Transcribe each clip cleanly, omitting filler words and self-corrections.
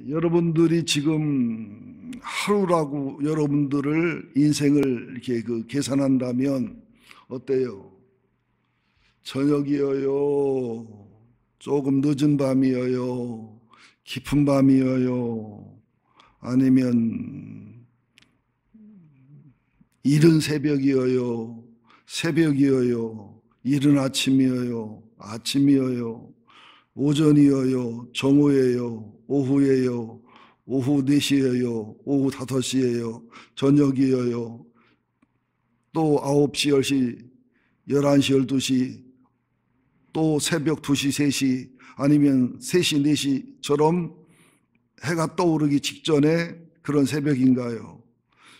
여러분들이 지금 하루라고 여러분들을 인생을 이렇게 계산한다면 어때요? 저녁이어요? 조금 늦은 밤이어요? 깊은 밤이어요? 아니면 이른 새벽이어요? 새벽이어요? 이른 아침이어요? 아침이어요? 오전이어요? 정오예요? 오후예요? 오후 4시예요? 오후 5시예요? 저녁이어요? 또 9시, 10시, 11시, 12시, 또 새벽 2시, 3시, 아니면 3시, 4시처럼 해가 떠오르기 직전에 그런 새벽인가요?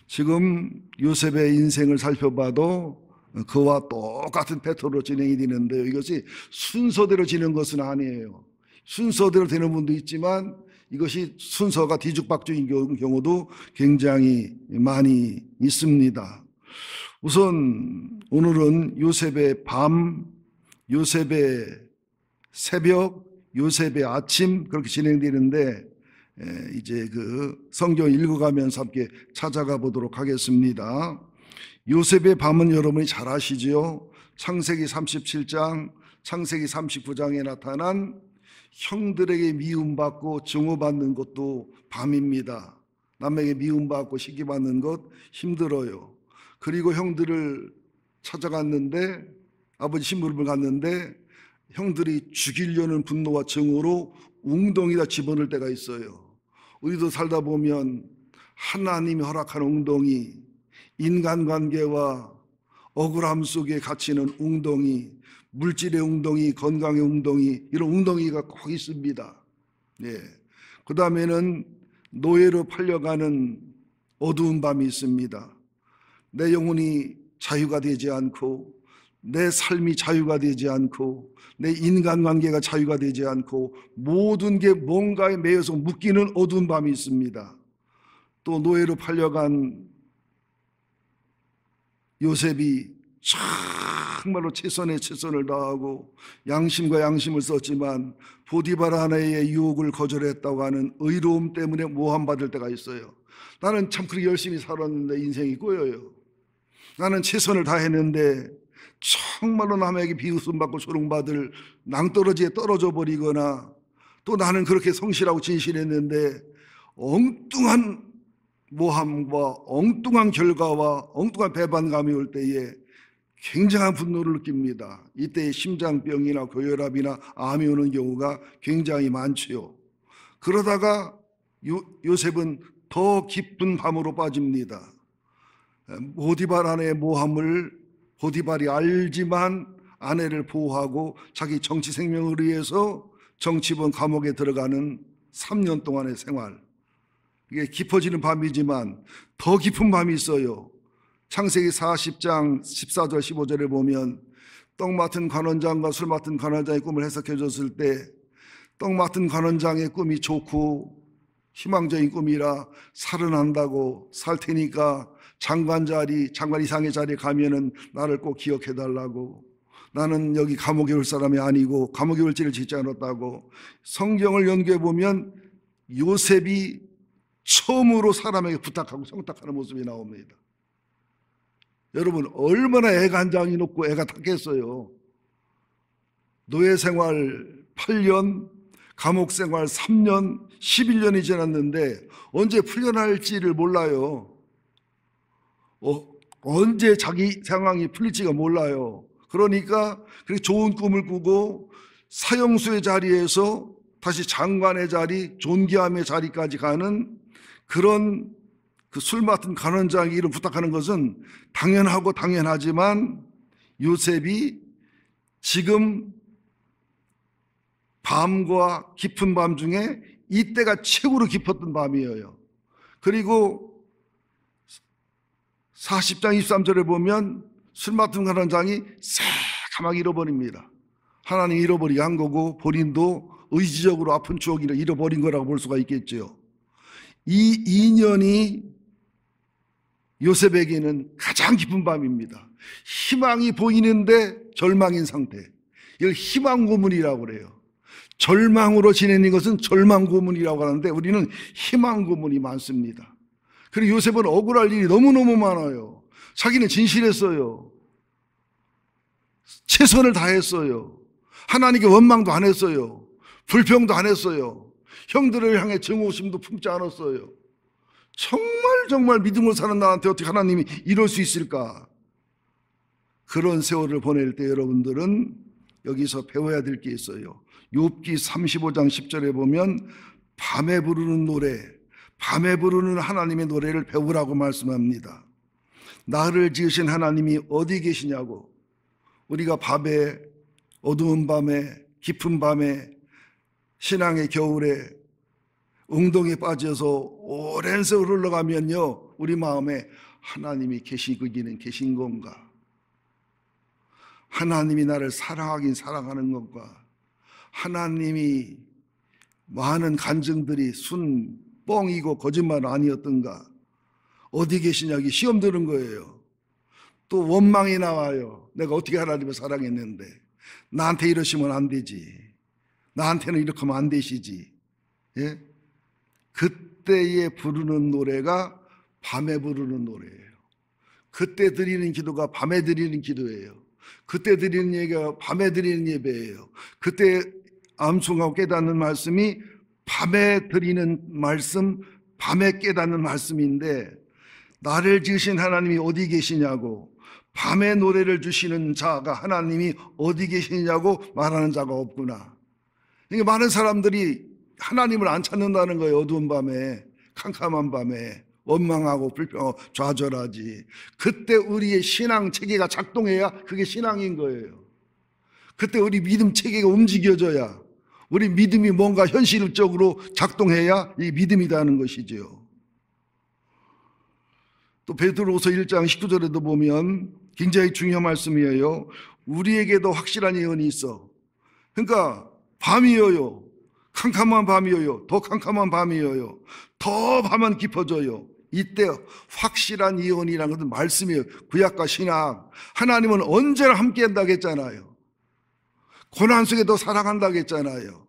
지금 요셉의 인생을 살펴봐도 그와 똑같은 패턴으로 진행이 되는데요. 이것이 순서대로 지는 것은 아니에요. 순서대로 되는 분도 있지만 이것이 순서가 뒤죽박죽인 경우도 굉장히 많이 있습니다. 우선 오늘은 요셉의 밤, 요셉의 새벽, 요셉의 아침 그렇게 진행되는데 이제 그 성경 읽어가면서 함께 찾아가 보도록 하겠습니다. 요셉의 밤은 여러분이 잘 아시죠? 창세기 37장, 창세기 39장에 나타난 형들에게 미움받고 증오받는 것도 밤입니다. 남에게 미움받고 시기받는 것 힘들어요. 그리고 형들을 찾아갔는데, 아버지 심부름을 갔는데 형들이 죽이려는 분노와 증오로 웅덩이다 집어넣을 때가 있어요. 우리도 살다 보면 하나님이 허락한 웅덩이, 인간관계와 억울함 속에 갇히는 웅덩이, 물질의 웅덩이, 건강의 웅덩이, 이런 웅덩이가 꼭 있습니다. 그 다음에는 노예로 팔려가는 어두운 밤이 있습니다. 내 영혼이 자유가 되지 않고, 내 삶이 자유가 되지 않고, 내 인간관계가 자유가 되지 않고, 모든 게 뭔가에 매여서 묶이는 어두운 밤이 있습니다. 또 노예로 팔려간 요셉이 정말로 최선의 최선을 다하고 양심과 양심을 썼지만 보디발 아내의 유혹을 거절했다고 하는 의로움 때문에 모함받을 때가 있어요. 나는 참 그렇게 열심히 살았는데 인생이 꼬여요. 나는 최선을 다했는데 정말로 남에게 비웃음받고 조롱받을 낭떠러지에 떨어져 버리거나, 또 나는 그렇게 성실하고 진실했는데 엉뚱한 모함과 엉뚱한 결과와 엉뚱한 배반감이 올 때에 굉장한 분노를 느낍니다. 이때 심장병이나 고혈압이나 암이 오는 경우가 굉장히 많지요. 그러다가 요셉은 더 깊은 밤으로 빠집니다. 보디발 아내의 모함을 보디발이 알지만 아내를 보호하고 자기 정치 생명을 위해서 정치범 감옥에 들어가는 3년 동안의 생활. 이게 깊어지는 밤이지만 더 깊은 밤이 있어요. 창세기 40장 14절 15절에 보면 떡 맡은 관원장과 술 맡은 관원장의 꿈을 해석해 줬을 때 떡 맡은 관원장의 꿈이 좋고 희망적인 꿈이라 살아난다고, 살 테니까 장관 이상의 자리에 가면은 나를 꼭 기억해 달라고, 나는 여기 감옥에 올 사람이 아니고 감옥에 올 지를 짓지 않았다고. 성경을 연구해 보면 요셉이 처음으로 사람에게 부탁하고 성탁하는 모습이 나옵니다. 여러분, 얼마나 애간장이 높고 애가 탔겠어요. 노예 생활 8년, 감옥 생활 3년, 11년이 지났는데 언제 풀려날지를 몰라요. 언제 자기 상황이 풀릴지가 몰라요. 그러니까 그렇게 좋은 꿈을 꾸고 사형수의 자리에서 다시 장관의 자리, 존귀함의 자리까지 가는 그런 그 술 맡은 관원장이 이름 부탁하는 것은 당연하고 당연하지만 요셉이 지금 밤과 깊은 밤 중에 이때가 최고로 깊었던 밤이에요. 그리고 40장 23절에 보면 술 맡은 관원장이 새까맣게 잃어버립니다. 하나님 잃어버리게 한 거고 본인도 의지적으로 아픈 추억을 잃어버린 거라고 볼 수가 있겠죠. 이 2년이 요셉에게는 가장 깊은 밤입니다. 희망이 보이는데 절망인 상태. 이걸 희망 고문이라고 그래요. 절망으로 지내는 것은 절망 고문이라고 하는데 우리는 희망 고문이 많습니다. 그리고 요셉은 억울할 일이 너무너무 많아요. 자기는 진실했어요. 최선을 다했어요. 하나님께 원망도 안 했어요. 불평도 안 했어요. 형들을 향해 증오심도 품지 않았어요. 정말 믿음으로 사는 나한테 어떻게 하나님이 이럴 수 있을까? 그런 세월을 보낼 때 여러분들은 여기서 배워야 될 게 있어요. 욥기 35장 10절에 보면 밤에 부르는 노래, 밤에 부르는 하나님의 노래를 배우라고 말씀합니다. 나를 지으신 하나님이 어디 계시냐고. 우리가 밤에, 어두운 밤에, 깊은 밤에, 신앙의 겨울에 웅덩이에 빠져서 오랜 세월 흘러가면요, 우리 마음에 하나님이 계시기는 계신 건가? 하나님이 나를 사랑하긴 사랑하는 건가? 하나님이 많은 간증들이 뻥이고 거짓말 아니었던가? 어디 계시냐기 시험 드는 거예요. 또 원망이 나와요. 내가 어떻게 하나님을 사랑했는데 나한테 이러시면 안 되지. 나한테는 이렇게 하면 안 되시지. 예? 그때에 부르는 노래가 밤에 부르는 노래예요. 그때 드리는 기도가 밤에 드리는 기도예요. 그때 드리는 예배가 밤에 드리는 예배예요. 그때 암송하고 깨닫는 말씀이 밤에 드리는 말씀, 밤에 깨닫는 말씀인데, 나를 지으신 하나님이 어디 계시냐고, 밤에 노래를 주시는 자가 하나님이 어디 계시냐고 말하는 자가 없구나. 그러니까 많은 사람들이 하나님을 안 찾는다는 거예요. 어두운 밤에, 캄캄한 밤에 원망하고 불평하고 좌절하지. 그때 우리의 신앙 체계가 작동해야 그게 신앙인 거예요. 그때 우리 믿음 체계가 움직여져야, 우리 믿음이 뭔가 현실적으로 작동해야 이 믿음이라는 것이죠. 또 베드로후서 1장 19절에도 보면 굉장히 중요한 말씀이에요. 우리에게도 확실한 예언이 있어. 그러니까 밤이어요. 캄캄한 밤이어요. 더 캄캄한 밤이어요. 더 밤은 깊어져요. 이때 확실한 예언이라는 것은 말씀이에요. 구약과 신약. 하나님은 언제나 함께 한다고 했잖아요. 고난 속에 더 사랑한다고 했잖아요.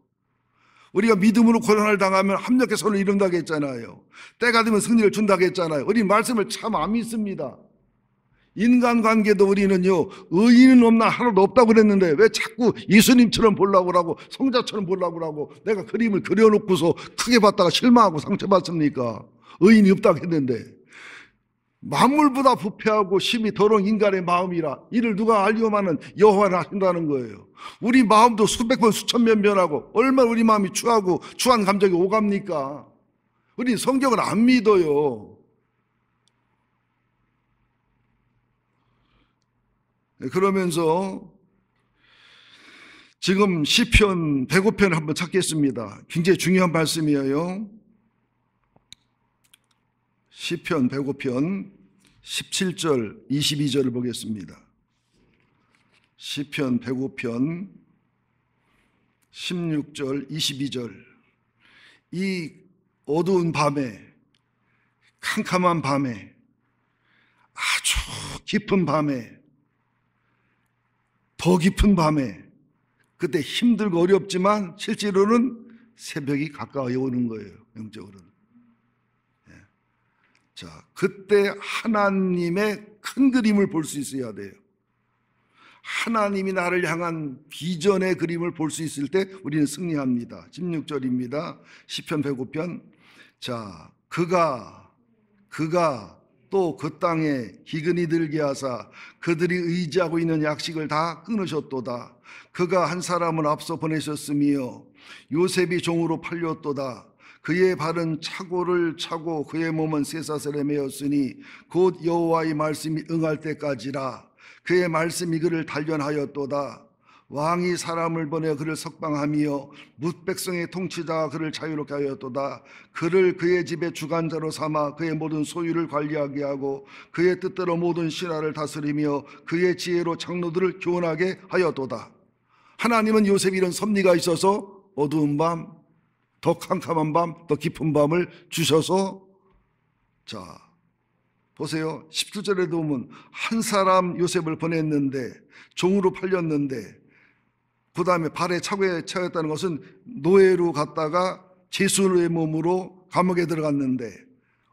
우리가 믿음으로 고난을 당하면 합력의 손을 이룬다고 했잖아요. 때가 되면 승리를 준다고 했잖아요. 우리 말씀을 참 안 믿습니다. 인간관계도 우리는요, 의인은 없나 하나도 없다고 그랬는데 왜 자꾸 예수님처럼 보려고 하고 성자처럼 보려고 하고 내가 그림을 그려놓고서 크게 봤다가 실망하고 상처받습니까? 의인이 없다고 했는데, 만물보다 부패하고 심히 더러운 인간의 마음이라 이를 누가 알리오마는 여호와는 하신다는 거예요. 우리 마음도 수백 번 수천 번 변하고 얼마나 우리 마음이 추하고 추한 감정이 오갑니까? 우리 성경을 안 믿어요. 그러면서 지금 시편 105편을 한번 찾겠습니다. 굉장히 중요한 말씀이에요. 시편 105편 17절 22절을 보겠습니다. 시편 105편 16절 22절. 이 어두운 밤에, 캄캄한 밤에, 아주 깊은 밤에, 더 깊은 밤에, 그때 힘들고 어렵지만 실제로는 새벽이 가까이 오는 거예요. 영적으로는. 자, 그때 하나님의 큰 그림을 볼 수 있어야 돼요. 하나님이 나를 향한 비전의 그림을 볼 수 있을 때 우리는 승리합니다. 16절입니다. 시편 105편. 자, 그가 또 그 땅에 기근이 들게 하사 그들이 의지하고 있는 약식을 다 끊으셨도다. 그가 한 사람을 앞서 보내셨으며 요셉이 종으로 팔렸도다. 그의 발은 차고를 차고 그의 몸은 쇠사슬에 매였으니 곧 여호와의 말씀이 응할 때까지라. 그의 말씀이 그를 단련하였도다. 왕이 사람을 보내 그를 석방하며 뭇 백성의 통치자가 그를 자유롭게 하였도다. 그를 그의 집의 주관자로 삼아 그의 모든 소유를 관리하게 하고 그의 뜻대로 모든 신하를 다스리며 그의 지혜로 장로들을 교훈하게 하였도다. 하나님은 요셉이 이런 섭리가 있어서 어두운 밤, 더 캄캄한 밤, 더 깊은 밤을 주셔서, 자, 보세요. 17절에도 보면 한 사람 요셉을 보냈는데, 종으로 팔렸는데, 그 다음에 발에 차고에 차였다는 것은 노예로 갔다가 제수의 몸으로 감옥에 들어갔는데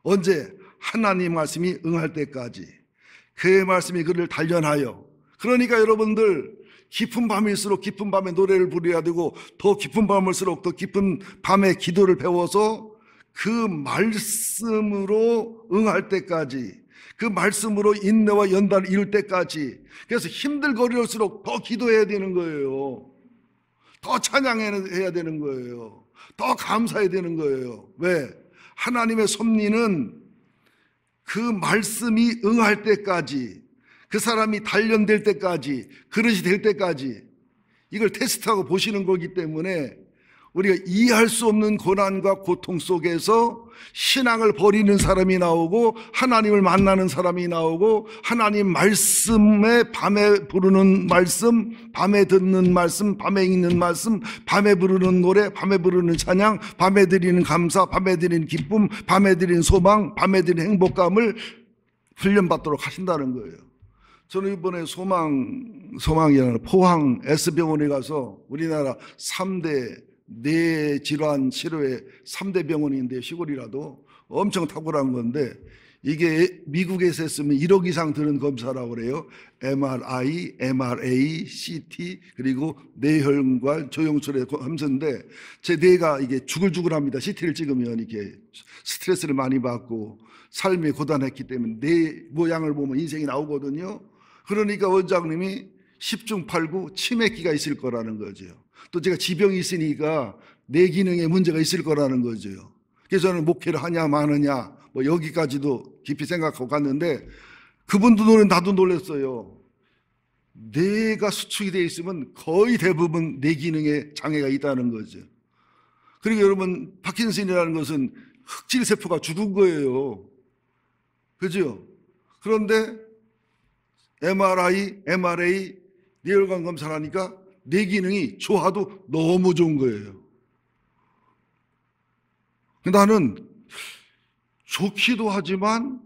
언제? 하나님 말씀이 응할 때까지. 그의 말씀이 그를 단련하여. 그러니까 여러분들 깊은 밤일수록 깊은 밤에 노래를 부려야 되고 더 깊은 밤일수록 더 깊은 밤에 기도를 배워서 그 말씀으로 응할 때까지, 그 말씀으로 인내와 연단을 이룰 때까지. 그래서 힘들거릴수록 더 기도해야 되는 거예요. 더 찬양해야 되는 거예요. 더 감사해야 되는 거예요. 왜? 하나님의 섭리는 그 말씀이 응할 때까지, 그 사람이 단련될 때까지, 그릇이 될 때까지 이걸 테스트하고 보시는 거기 때문에 우리가 이해할 수 없는 고난과 고통 속에서 신앙을 버리는 사람이 나오고 하나님을 만나는 사람이 나오고 하나님 말씀에 밤에 부르는 말씀, 밤에 듣는 말씀, 밤에 읽는 말씀, 밤에 부르는 노래, 밤에 부르는 찬양, 밤에 드리는 감사, 밤에 드리는 기쁨, 밤에 드리는 소망, 밤에 드리는 행복감을 훈련받도록 하신다는 거예요. 저는 이번에 소망이라는 포항 S병원에 가서 우리나라 3대 뇌질환 치료의 3대 병원인데 시골이라도 엄청 탁월한 건데 이게 미국에서 했으면 1억 이상 드는 검사라고 그래요. MRI, MRA, CT 그리고 뇌혈관 조영술의 검사인데 제 뇌가 이게 주글주글합니다. CT를 찍으면 이게 스트레스를 많이 받고 삶이 고단했기 때문에 뇌 모양을 보면 인생이 나오거든요. 그러니까 원장님이 10중 8구 치매기가 있을 거라는 거죠. 또 제가 지병이 있으니까 뇌 기능에 문제가 있을 거라는 거죠. 그래서 저는 목회를 하냐 마느냐 뭐 여기까지도 깊이 생각하고 갔는데 그분도 나도 놀랐어요. 뇌가 수축이 되어 있으면 거의 대부분 뇌 기능에 장애가 있다는 거죠. 그리고 여러분 파킨슨이라는 것은 흑질 세포가 죽은 거예요. 그죠? 그런데 MRI, MRA 뇌혈관 검사를 하니까 뇌 기능이 좋아도 너무 좋은 거예요. 나는 좋기도 하지만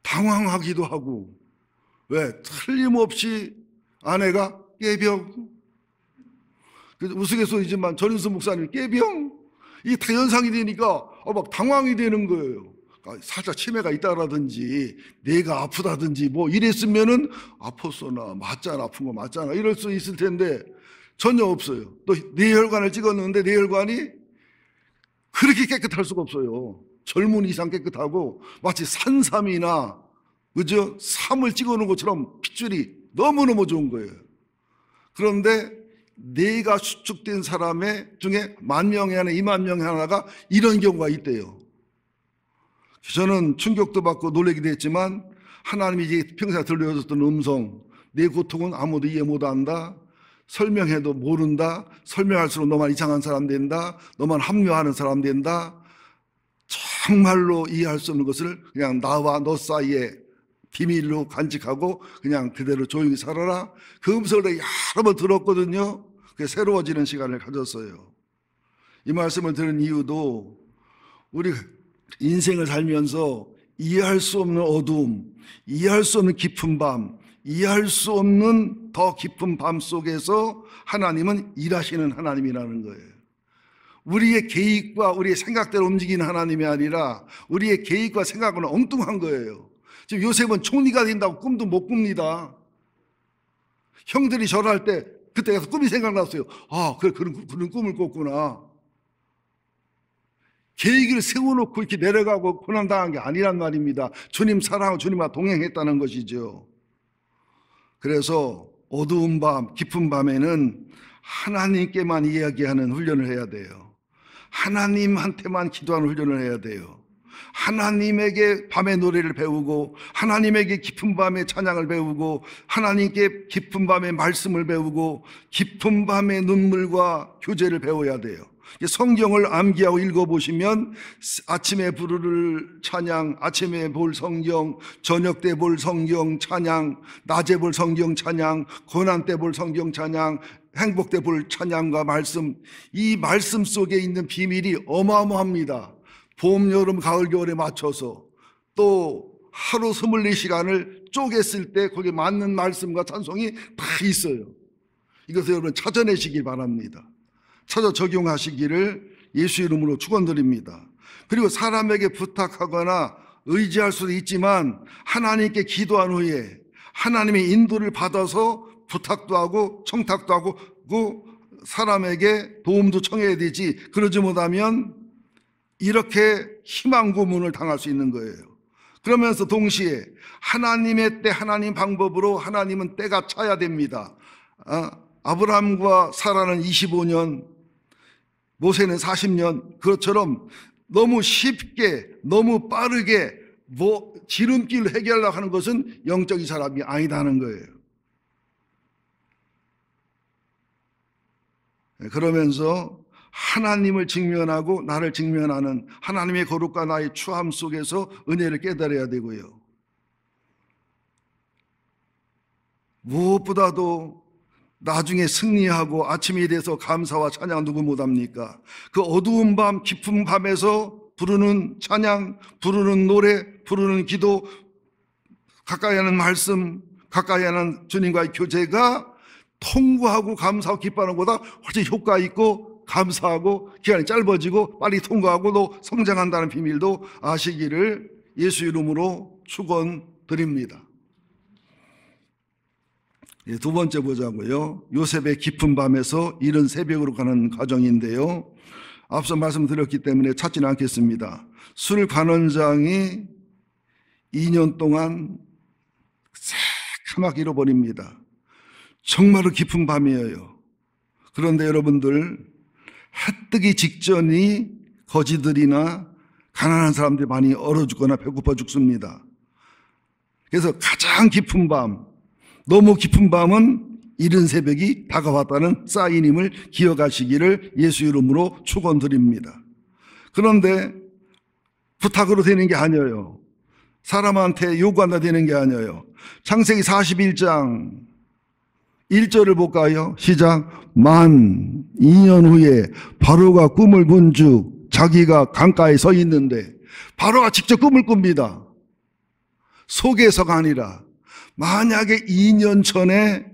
당황하기도 하고. 왜? 틀림없이 아내가 깨병. 우스갯소리지만 전인수 목사님 깨병. 이게 다 연상이 되니까 막 당황이 되는 거예요. 살짝 치매가 있다라든지 뇌가 아프다든지 뭐 이랬으면은 아팠어나 맞잖아, 아픈 거 맞잖아 이럴 수 있을 텐데 전혀 없어요. 또 뇌혈관을 찍었는데 뇌혈관이 그렇게 깨끗할 수가 없어요. 젊은 이상 깨끗하고 마치 산삼이나 그죠? 삼을 찍어놓은 것처럼 핏줄이 너무너무 좋은 거예요. 그런데 뇌가 수축된 사람의 중에 10,000명에 하나, 20,000명에 하나가 이런 경우가 있대요. 저는 충격도 받고 놀라기도 했지만 하나님이 이제 평생 들려줬던 음성, 내 고통은 아무도 이해 못한다, 설명해도 모른다, 설명할수록 너만 이상한 사람 된다, 너만 합리화하는 사람 된다, 정말로 이해할 수 없는 것을 그냥 나와 너 사이에 비밀로 간직하고 그냥 그대로 조용히 살아라. 그 음성을 여러 번 들었거든요. 그게 새로워지는 시간을 가졌어요. 이 말씀을 들은 이유도 우리 인생을 살면서 이해할 수 없는 어두움, 이해할 수 없는 깊은 밤, 이해할 수 없는 더 깊은 밤 속에서 하나님은 일하시는 하나님이라는 거예요. 우리의 계획과 우리의 생각대로 움직이는 하나님이 아니라 우리의 계획과 생각은 엉뚱한 거예요. 지금 요셉은 총리가 된다고 꿈도 못 꿉니다. 형들이 절할 때 그때 가서 꿈이 생각났어요. 아, 그런 꿈을 꿨구나. 계획을 세워놓고 이렇게 내려가고 고난당한 게 아니란 말입니다. 주님 사랑하고 주님과 동행했다는 것이죠. 그래서 어두운 밤, 깊은 밤에는 하나님께만 이야기하는 훈련을 해야 돼요. 하나님한테만 기도하는 훈련을 해야 돼요. 하나님에게 밤의 노래를 배우고 하나님에게 깊은 밤의 찬양을 배우고 하나님께 깊은 밤의 말씀을 배우고 깊은 밤의 눈물과 교제를 배워야 돼요. 성경을 암기하고 읽어보시면 아침에 부를 찬양, 아침에 볼 성경, 저녁 때 볼 성경 찬양, 낮에 볼 성경 찬양, 고난 때 볼 성경 찬양, 행복 때 볼 찬양과 말씀, 이 말씀 속에 있는 비밀이 어마어마합니다. 봄, 여름, 가을, 겨울에 맞춰서 또 하루 24시간을 쪼갰을 때 거기에 맞는 말씀과 찬송이 다 있어요. 이것을 여러분 찾아내시길 바랍니다. 찾아 적용하시기를 예수 이름으로 축원드립니다. 그리고 사람에게 부탁하거나 의지할 수도 있지만 하나님께 기도한 후에 하나님의 인도를 받아서 부탁도 하고 청탁도 하고 사람에게 도움도 청해야 되지. 그러지 못하면 이렇게 희망 고문을 당할 수 있는 거예요. 그러면서 동시에 하나님의 때 하나님 방법으로 하나님은 때가 차야 됩니다. 아브라함과 사라는 25년, 모세는 40년, 그것처럼 너무 쉽게 너무 빠르게 지름길을 해결하려고 하는 것은 영적인 사람이 아니다는 거예요. 그러면서 하나님을 직면하고 나를 직면하는 하나님의 거룩과 나의 추함 속에서 은혜를 깨달아야 되고요. 무엇보다도 나중에 승리하고 아침이 돼서 감사와 찬양 누구 못합니까? 그 어두운 밤 깊은 밤에서 부르는 찬양, 부르는 노래, 부르는 기도, 가까이 하는 말씀, 가까이 하는 주님과의 교제가 통과하고 감사하고 기뻐하는 것보다 훨씬 효과 있고 감사하고 기간이 짧아지고 빨리 통과하고 또 성장한다는 비밀도 아시기를 예수 이름으로 축원드립니다. 두 번째 보자고요. 요셉의 깊은 밤에서 이른 새벽으로 가는 과정인데요. 앞서 말씀드렸기 때문에 찾지는 않겠습니다. 술 간원장이 2년 동안 새카맣게 잃어버립니다. 정말로 깊은 밤이에요. 그런데 여러분들, 해 뜨기 직전이 거지들이나 가난한 사람들이 많이 얼어 죽거나 배고파 죽습니다. 그래서 가장 깊은 밤, 너무 깊은 밤은 이른 새벽이 다가왔다는 사인임을 기억하시기를 예수 이름으로 축원드립니다. 그런데 부탁으로 되는 게 아니에요. 사람한테 요구한다 되는 게 아니에요. 창세기 41장 1절을 볼까요? 시작. 만 2년 후에 바로가 꿈을 꾼 즉 자기가 강가에 서 있는데, 바로가 직접 꿈을 꿉니다. 속에서가 아니라. 만약에 2년 전에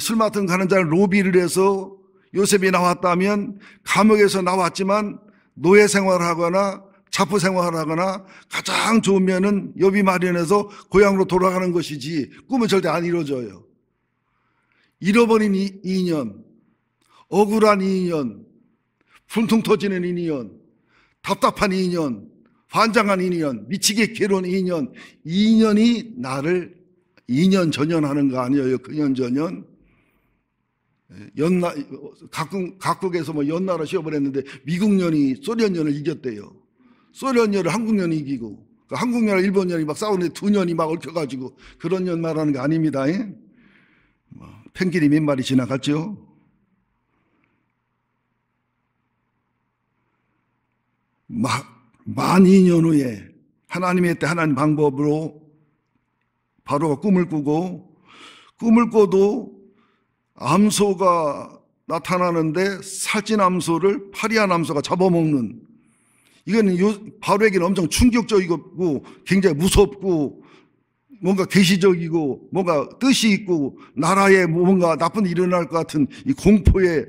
술 맡은 가는 자를 로비를 해서 요셉이 나왔다면 감옥에서 나왔지만 노예 생활을 하거나 자포 생활을 하거나 가장 좋으면은 여비 마련해서 고향으로 돌아가는 것이지 꿈은 절대 안 이루어져요. 잃어버린 2년, 억울한 2년, 분통 터지는 2년, 답답한 2년, 환장한 2년, 미치게 괴로운 2년, 2년이 나를 2년 전연하는 거 아니에요. 그년 전연. 각국에서 뭐 연나라 시험을 미국년이 소련년을 이겼대요. 소련년을 한국년이 이기고, 한국년과 일본년이 막 싸우는데 두 년이 막 얽혀가지고 그런 년 말하는 게 아닙니다. 펭귄이 몇 마리 지나갔죠. 만 2년 후에 하나님의 때 하나님 방법으로 바로가 꿈을 꾸고, 꿈을 꿔도 암소가 나타나는데 살찐 암소를 파리한 암소가 잡아먹는, 이거는 바로에게는 엄청 충격적이고 굉장히 무섭고 뭔가 계시적이고 뭔가 뜻이 있고 나라에 뭔가 나쁜 일이 일어날 것 같은 이 공포의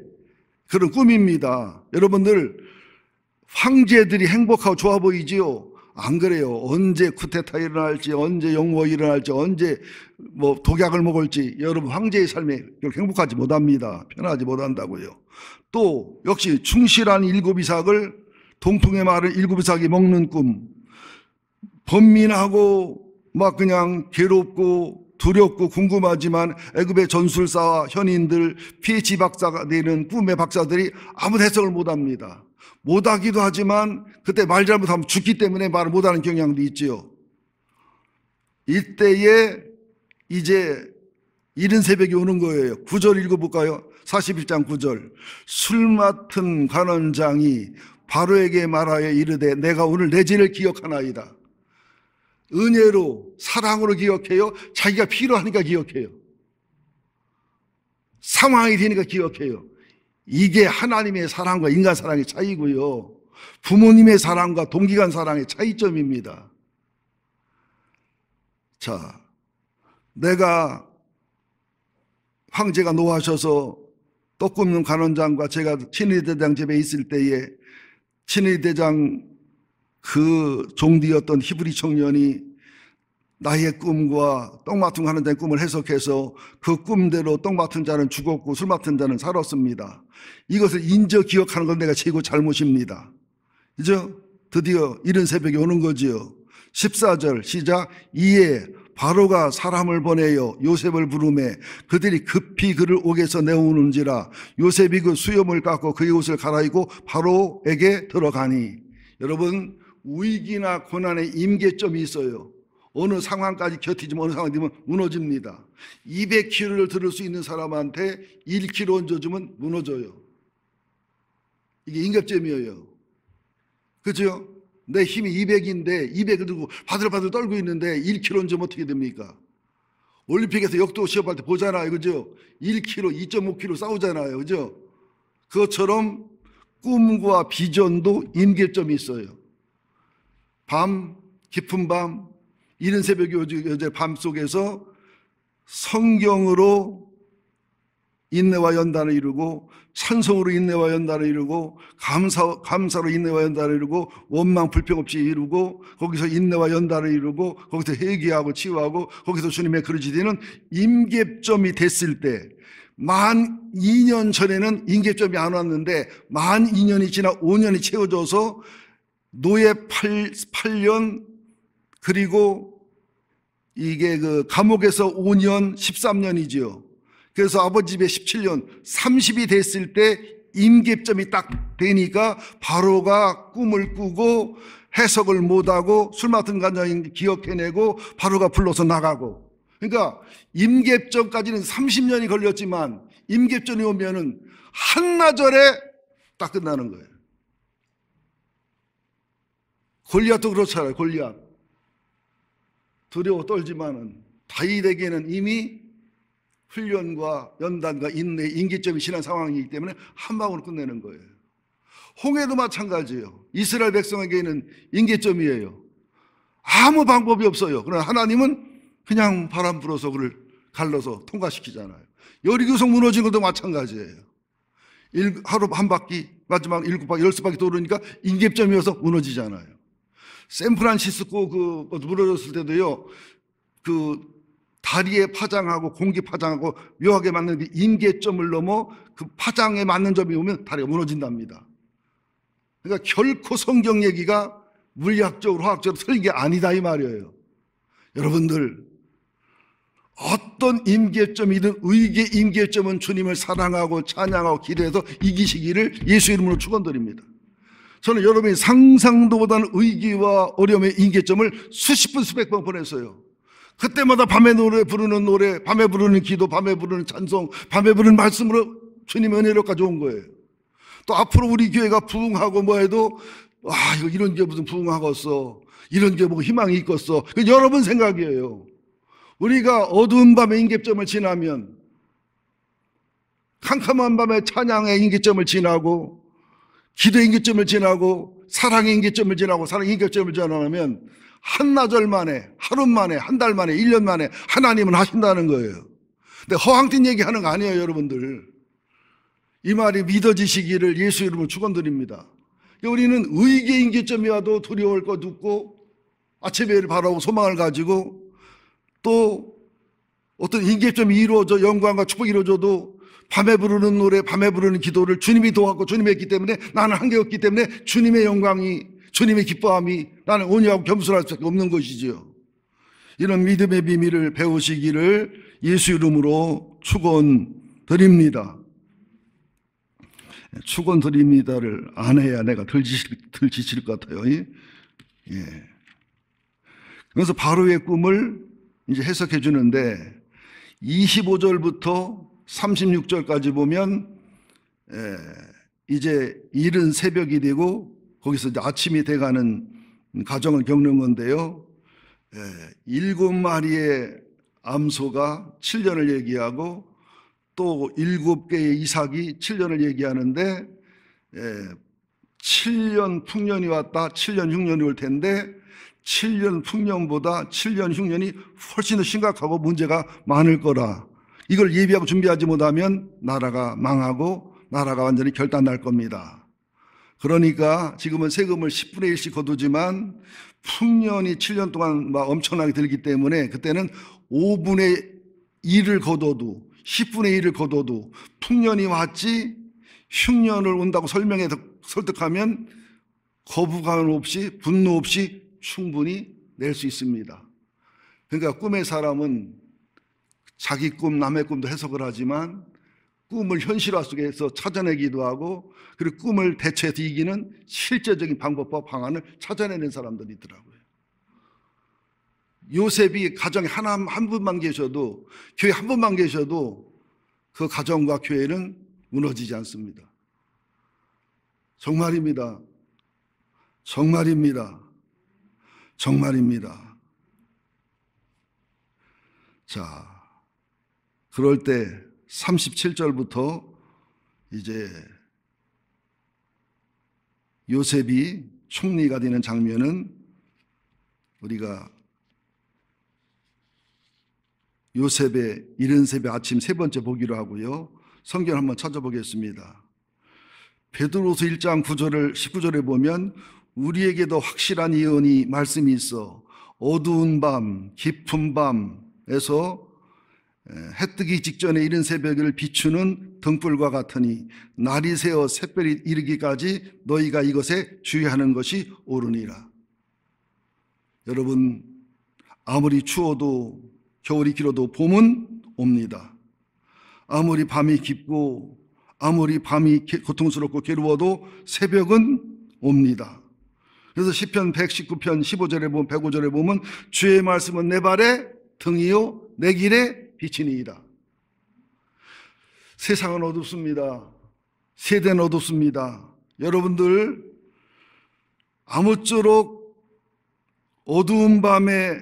그런 꿈입니다. 여러분들, 황제들이 행복하고 좋아 보이지요? 안 그래요. 언제 쿠데타 일어날지, 언제 영모 일어날지, 언제 뭐 독약을 먹을지, 여러분 황제의 삶에 행복하지 못합니다. 편하지 못한다고요. 또 역시 충실한 일곱 이삭을, 동풍의 말을 일곱 이삭이 먹는 꿈, 번민하고 막 그냥 괴롭고 두렵고 궁금하지만 애굽의 전술사와 현인들, PhD 박사가 되는 꿈의 박사들이 아무 해석을 못합니다. 못하기도 하지만 그때 말 잘못하면 죽기 때문에 말을 못하는 경향도 있지요. 이때에 이제 이른 새벽이 오는 거예요. 9절 읽어볼까요? 41장 9절. 술 맡은 간원장이 바로에게 말하여 이르되 내가 오늘 내 죄를 기억하나이다. 은혜로, 사랑으로 기억해요? 자기가 필요하니까 기억해요? 상황이 되니까 기억해요? 이게 하나님의 사랑과 인간 사랑의 차이고요. 부모님의 사랑과 동기간 사랑의 차이점입니다. 자, 내가 황제가 노하셔서 떡 굽는 관원장과 제가 친위대장 집에 있을 때에 친위대장 그 종디였던 히브리 청년이 나의 꿈과 떡 맡은 관원장의 꿈을 해석해서 그 꿈대로 떡 맡은 자는 죽었고 술 맡은 자는 살았습니다. 이것을 인저 기억하는 건 내가 최고 잘못입니다. 그죠? 드디어 이른 새벽에 오는 거지요. 14절 시작. 이에 바로가 사람을 보내어 요셉을 부르매 그들이 급히 그를 옥에서 내오는지라 요셉이 그 수염을 깎고 그의 옷을 갈아입고 바로에게 들어가니. 여러분, 위기나 고난의 임계점이 있어요. 어느 상황까지 곁이지만 어느 상황이 되면 무너집니다. 200kg를 들을 수 있는 사람한테 1kg 얹어주면 무너져요. 이게 임계점이에요. 그죠? 내 힘이 200인데 200을 들고 바들바들 떨고 있는데 1kg 얹으면 어떻게 됩니까? 올림픽에서 역도 시합할 때 보잖아요. 그죠? 1kg, 2.5kg 싸우잖아요. 그죠? 그것처럼 꿈과 비전도 임계점이 있어요. 밤, 깊은 밤, 이른 새벽에 어제 밤 속에서 성경으로 인내와 연단을 이루고 찬송으로 인내와 연단을 이루고 감사로 인내와 연단을 이루고 원망 불평 없이 이루고 거기서 인내와 연단을 이루고 거기서 회개하고 치유하고 거기서 주님의 그릇이 되는 임계점이 됐을 때, 만 2년 전에는 임계점이 안 왔는데 만 2년이 지나 5년이 채워져서 노예 8년 그리고 이게 그 감옥에서 5년 13년이지요. 그래서 아버지 집에 17년 30이 됐을 때 임계점이 딱 되니까 바로가 꿈을 꾸고 해석을 못하고 술 맡은 간장인 기억해내고 바로가 불러서 나가고. 그러니까 임계점까지는 30년이 걸렸지만 임계점이 오면은 한나절에 딱 끝나는 거예요. 골리앗도 그렇잖아요. 골리앗 두려워 떨지만은 다윗에게는 이미 훈련과 연단과 인내, 임계점이 지난 상황이기 때문에 한 방으로 끝내는 거예요. 홍해도 마찬가지예요. 이스라엘 백성에게는 임계점이에요. 아무 방법이 없어요. 그러나 하나님은 그냥 바람 불어서 그를 갈라서 통과시키잖아요. 여리고성 무너진 것도 마찬가지예요. 하루 한 바퀴, 마지막 7바퀴, 10바퀴 도르니까 임계점이어서 무너지잖아요. 샌프란시스코 그 무너졌을 때도요, 그 다리에 파장하고 공기 파장하고 묘하게 맞는 그 임계점을 넘어 그 파장에 맞는 점이 오면 다리가 무너진답니다. 그러니까 결코 성경 얘기가 물리학적으로 화학적으로 틀린 게 아니다 이 말이에요. 여러분들, 어떤 임계점이든 의계 임계점은 주님을 사랑하고 찬양하고 기도해서 이기시기를 예수 이름으로 축원드립니다. 저는 여러분이 상상도 못하는 위기와 어려움의 임계점을 수십 번 수백 번 보냈어요. 그때마다 밤에 노래 부르는 노래, 밤에 부르는 기도, 밤에 부르는 찬송, 밤에 부르는 말씀으로 주님의 은혜로까지 온 거예요. 또 앞으로 우리 교회가 부흥하고 뭐 해도 이런 게 무슨 부흥하겠어, 이런 게 뭐 희망이 있겠어. 여러분 생각이에요. 우리가 어두운 밤의 임계점을 지나면, 캄캄한 밤에 찬양의 임계점을 지나고 기도의 임계점을 지나고 사랑의 임계점을 지나고 사랑의 임계점을 지나면 한나절 만에, 하루 만에, 한 달 만에, 1년 만에 하나님은 하신다는 거예요. 근데 허황된 얘기하는 거 아니에요, 여러분들. 이 말이 믿어지시기를 예수 이름으로 축원드립니다. 우리는 의계 임계점이 와도 두려울 것 없고 아침에를 바라고 소망을 가지고 또 어떤 임계점이 이루어져 영광과 축복이 이루어져도 밤에 부르는 노래, 밤에 부르는 기도를 주님이 도왔고 주님이 했기 때문에 나는 한계였기 때문에 주님의 영광이, 주님의 기뻐함이 나는 온유하고 겸손할 수밖에 없는 것이지요. 이런 믿음의 비밀을 배우시기를 예수 이름으로 축원드립니다. 축원드립니다를 안 해야 내가 덜 지칠 것 같아요. 예. 그래서 바로의 꿈을 이제 해석해 주는데 25절부터 36절까지 보면 이제 이른 새벽이 되고 거기서 이제 아침이 돼가는 과정을 겪는 건데요. 7마리의 암소가 7년을 얘기하고 또 7개의 이삭이 7년을 얘기하는데 7년 풍년이 왔다, 7년 흉년이 올 텐데 7년 풍년보다 7년 흉년이 훨씬 더 심각하고 문제가 많을 거라. 이걸 예비하고 준비하지 못하면 나라가 망하고 나라가 완전히 결단날 겁니다. 그러니까 지금은 세금을 10분의 1씩 거두지만 풍년이 7년 동안 막 엄청나게 들기 때문에 그때는 5분의 1을 거둬도 10분의 1을 거둬도 풍년이 왔지 흉년을 온다고 설명해서 설득하면 거부감 없이 분노 없이 충분히 낼 수 있습니다. 그러니까 꿈의 사람은 자기 꿈 남의 꿈도 해석을 하지만 꿈을 현실화 속에서 찾아내기도 하고 그리고 꿈을 대처해서 이기는 실제적인 방법과 방안을 찾아내는 사람들이 있더라고요. 요셉이 가정에 한 분만 계셔도 교회 한 분만 계셔도 그 가정과 교회는 무너지지 않습니다. 정말입니다. 정말입니다. 정말입니다. 자, 그럴 때 37절부터 이제 요셉이 총리가 되는 장면은 우리가 요셉의 이른 새벽 아침 세 번째 보기로 하고요. 성경 한번 찾아보겠습니다. 베드로서 1장 9절을 19절에 보면 우리에게도 확실한 예언이 말씀이 있어 어두운 밤 깊은 밤에서 해 뜨기 직전에 이른 새벽을 비추는 등불과 같으니 날이 새어 샛별이 이르기까지 너희가 이것에 주의하는 것이 옳으니라. 여러분, 아무리 추워도 겨울이 길어도 봄은 옵니다. 아무리 밤이 깊고 아무리 밤이 고통스럽고 괴로워도 새벽은 옵니다. 그래서 시편 119편 15절에 보면 105절에 보면 주의 말씀은 내 발에 등이요 내 길에 빛이니이다. 세상은 어둡습니다. 세대는 어둡습니다. 여러분들 아무쪼록 어두운 밤에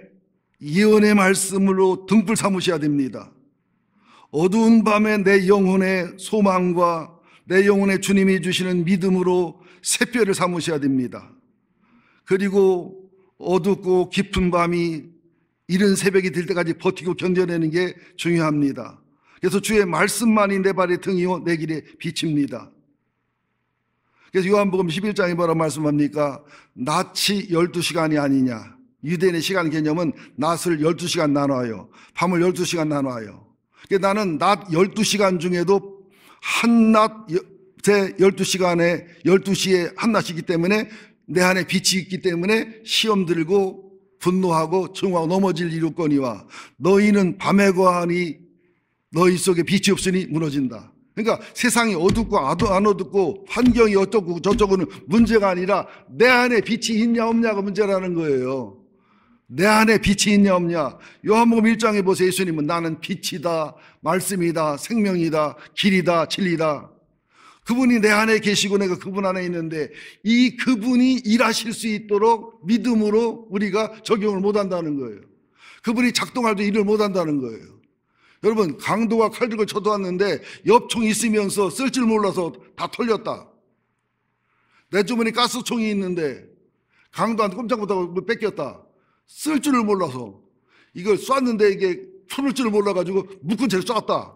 예언의 말씀으로 등불 삼으셔야 됩니다. 어두운 밤에 내 영혼의 소망과 내 영혼의 주님이 주시는 믿음으로 샛별을 삼으셔야 됩니다. 그리고 어둡고 깊은 밤이 이른 새벽이 될 때까지 버티고 견뎌내는 게 중요합니다. 그래서 주의 말씀만이 내 발의 등이요 내 길의 빛입니다. 그래서 요한복음 11장에 뭐라 말씀합니까? 낮이 12시간이 아니냐. 유대인의 시간 개념은 낮을 12시간 나눠요. 밤을 12시간 나눠요. 그러니까 나는 낮 12시간 중에도 한낮 제 12시간에 12시에 한낮이기 때문에 내 안에 빛이 있기 때문에 시험 들고 분노하고 증오하고 넘어질 일거니와 너희는 밤에 거하니 너희 속에 빛이 없으니 무너진다. 그러니까 세상이 어둡고 안 어둡고 환경이 어떻고 저쩌고는 문제가 아니라 내 안에 빛이 있냐 없냐가 문제라는 거예요. 내 안에 빛이 있냐 없냐. 요한복음 1장에 보세요. 예수님은 나는 빛이다, 말씀이다, 생명이다, 길이다, 진리다. 그분이 내 안에 계시고 내가 그분 안에 있는데 이 그분이 일하실 수 있도록 믿음으로 우리가 적용을 못한다는 거예요. 그분이 작동할 때 일을 못한다는 거예요. 여러분, 강도가 칼 들고 쳐들어왔는데 엽총이 있으면서 쓸 줄 몰라서 다 털렸다. 내 주머니 가스총이 있는데 강도한테 꼼짝 못하고 뺏겼다. 쓸 줄을 몰라서 이걸 쐈는데 이게 풀을 줄을 몰라가지고 묶은 채로 쐈다.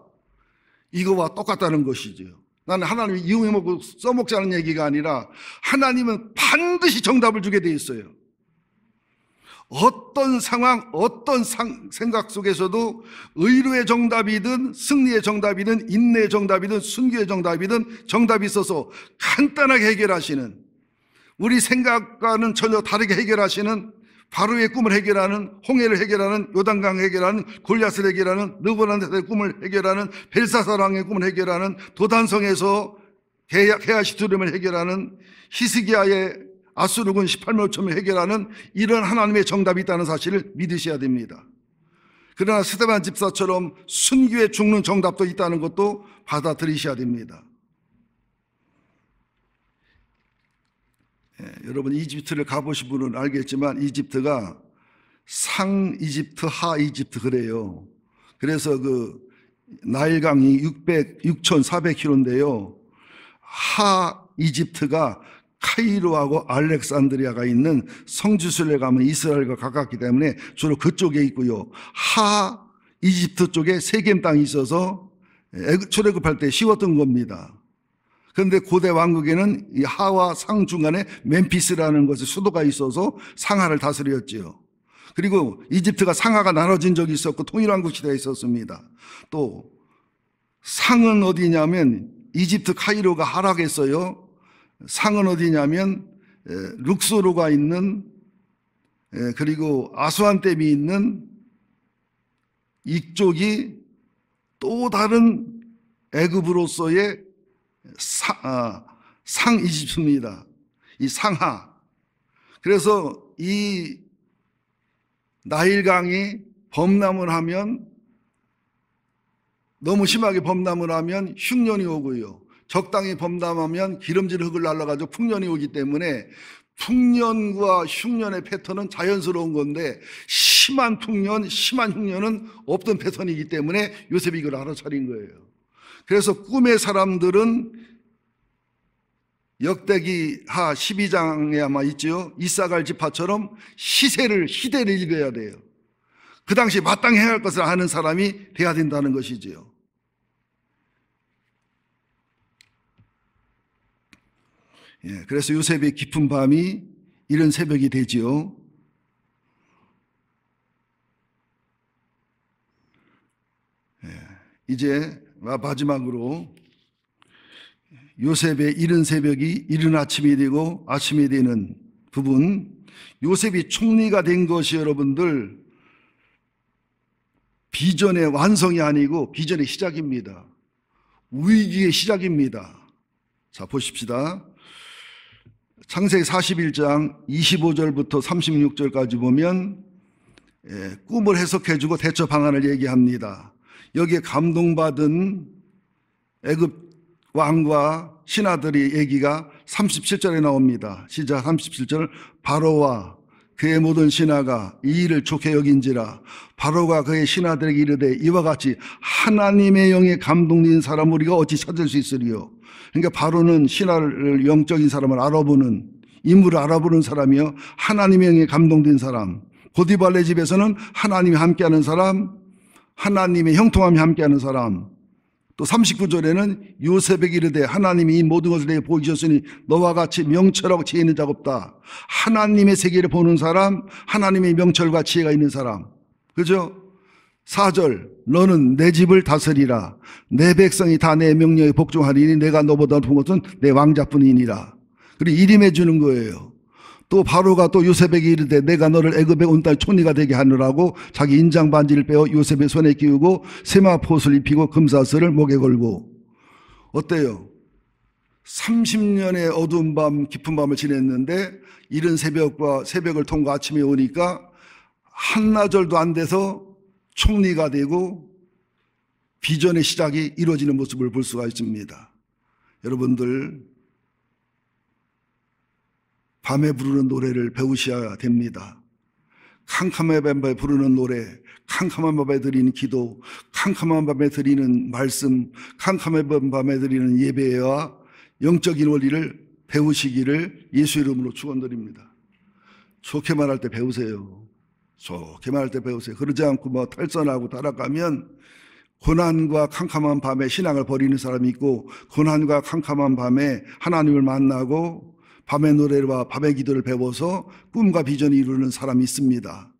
이거와 똑같다는 것이죠. 나는 하나님이 이용해먹고 써먹자는 얘기가 아니라 하나님은 반드시 정답을 주게 돼 있어요. 어떤 상황, 어떤 생각 속에서도 의로의 정답이든 승리의 정답이든 인내의 정답이든 순교의 정답이든 정답이 있어서 간단하게 해결하시는, 우리 생각과는 전혀 다르게 해결하시는, 바로의 꿈을 해결하는, 홍해를 해결하는, 요단강을 해결하는, 골리앗을 해결하는, 느부갓네살의 꿈을 해결하는, 벨사사랑의 꿈을 해결하는, 도단성에서 게하시투림을 해결하는, 히스기야의 아수르군 18만 5천을 해결하는 이런 하나님의 정답이 있다는 사실을 믿으셔야 됩니다. 그러나 스데반 집사처럼 순교에 죽는 정답도 있다는 것도 받아들이셔야 됩니다. 여러분, 이집트를 가보신 분은 알겠지만 이집트가 상 이집트, 하 이집트 그래요. 그래서 그 나일강이 6,400km인데요. 하 이집트가 카이로하고 알렉산드리아가 있는 성지순례 가면 이스라엘과 가깝기 때문에 주로 그쪽에 있고요. 하 이집트 쪽에 세겜 땅이 있어서 출애굽할 때 쉬웠던 겁니다. 그런데 고대 왕국에는 이 하와 상 중간에 멤피스라는 것의 수도가 있어서 상하를 다스렸지요. 그리고 이집트가 상하가 나눠진 적이 있었고 통일왕국 시대에 있었습니다. 또 상은 어디냐면 이집트 카이로가 하락했어요. 상은 어디냐면 룩소르가 있는 그리고 아수안댐이 있는 이쪽이 또 다른 애굽으로서의 상 이집트입니다. 이 상하. 그래서 이 나일강이 범람을 하면 너무 심하게 범람을 하면 흉년이 오고요. 적당히 범람하면 기름진 흙을 날라가지고 풍년이 오기 때문에 풍년과 흉년의 패턴은 자연스러운 건데 심한 풍년, 심한 흉년은 없던 패턴이기 때문에 요셉이 이걸 알아차린 거예요. 그래서 꿈의 사람들은 역대기하 12장에 아마 있죠. 이사갈 지파처럼 시대를 읽어야 돼요. 그 당시 마땅히 해야 할 것을 아는 사람이 돼야 된다는 것이지요. 그래서 요셉의 깊은 밤이 이른 새벽이 되지요. 이제 마지막으로 요셉의 이른 새벽이 이른 아침이 되고 아침이 되는 부분, 요셉이 총리가 된 것이 여러분들 비전의 완성이 아니고 비전의 시작입니다. 위기의 시작입니다. 자, 보십시다. 창세기 41장 25절부터 36절까지 보면 꿈을 해석해주고 대처 방안을 얘기합니다. 여기에 감동받은 애굽 왕과 신하들의 얘기가 37절에 나옵니다. 시작 37절. 바로와 그의 모든 신하가 이 일을 좋게 여긴지라. 바로가 그의 신하들에게 이르되 이와 같이 하나님의 영에 감동된 사람 우리가 어찌 찾을 수 있으리요. 그러니까 바로는 신하를, 영적인 사람을 알아보는, 인물을 알아보는 사람이요, 하나님의 영에 감동된 사람. 보디발의 집에서는 하나님이 함께하는 사람, 하나님의 형통함이 함께하는 사람. 또 39절에는 요셉에게 이르되 하나님이 이 모든 것을 내게 보이셨으니 너와 같이 명철하고 지혜 있는 자가 없다. 하나님의 세계를 보는 사람, 하나님의 명철과 지혜가 있는 사람. 그죠? 4절. 너는 내 집을 다스리라. 내 백성이 다 내 명령에 복종하리니 내가 너보다 높은 것은 내 왕자뿐이니라. 그리고 일임해 주는 거예요. 또 바로가 또 요셉에게 이르되 내가 너를 애굽의 온 땅 총리가 되게 하느라고 자기 인장 반지를 빼어 요셉의 손에 끼우고 세마포옷을 입히고 금사슬을 목에 걸고. 어때요? 30년의 어두운 밤, 깊은 밤을 지냈는데 이른 새벽을 통과 아침에 오니까 한나절도 안 돼서 총리가 되고 비전의 시작이 이루어지는 모습을 볼 수가 있습니다. 여러분들 밤에 부르는 노래를 배우셔야 됩니다. 캄캄한 밤에 부르는 노래, 캄캄한 밤에 드리는 기도, 캄캄한 밤에 드리는 말씀, 캄캄한 밤에 드리는 예배와 영적인 원리를 배우시기를 예수 이름으로 축원드립니다. 좋게 말할 때 배우세요. 좋게 말할 때 배우세요. 그러지 않고 탈선하고 타락하면 고난과 캄캄한 밤에 신앙을 버리는 사람이 있고, 고난과 캄캄한 밤에 하나님을 만나고 밤의 노래와 밤의 기도를 배워서 꿈과 비전을 이루는 사람이 있습니다.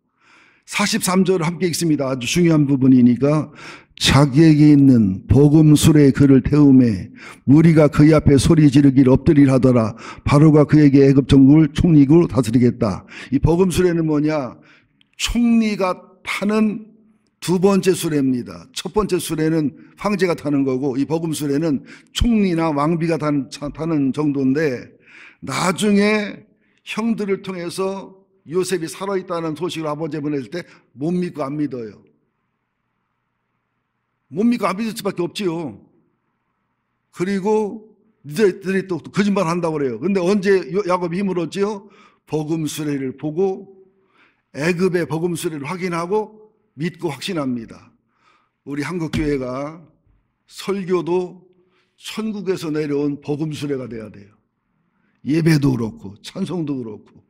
43절을 함께 읽습니다. 아주 중요한 부분이니까. 자기에게 있는 복음술의 그를 태우매 무리가 그의 앞에 소리 지르기를 엎드리라 하더라. 바로가 그에게 애굽 전국을 총리로 다스리겠다. 이 복음술에는 뭐냐? 총리가 타는 두 번째 수레입니다. 첫 번째 수레는 황제가 타는 거고, 이 복음술에는 총리나 왕비가 타는 정도인데, 나중에 형들을 통해서 요셉이 살아있다는 소식을 아버지에 보냈을 때 못 믿고 안 믿어요. 못 믿고 안 믿을 수밖에 없지요. 그리고 니들이 또 거짓말 한다고 그래요. 근데 언제 야곱이 힘을 얻지요? 복음수레를 보고 애굽의 복음수레를 확인하고 믿고 확신합니다. 우리 한국교회가 설교도 천국에서 내려온 복음수레가 돼야 돼요. 예배도 그렇고 찬송도 그렇고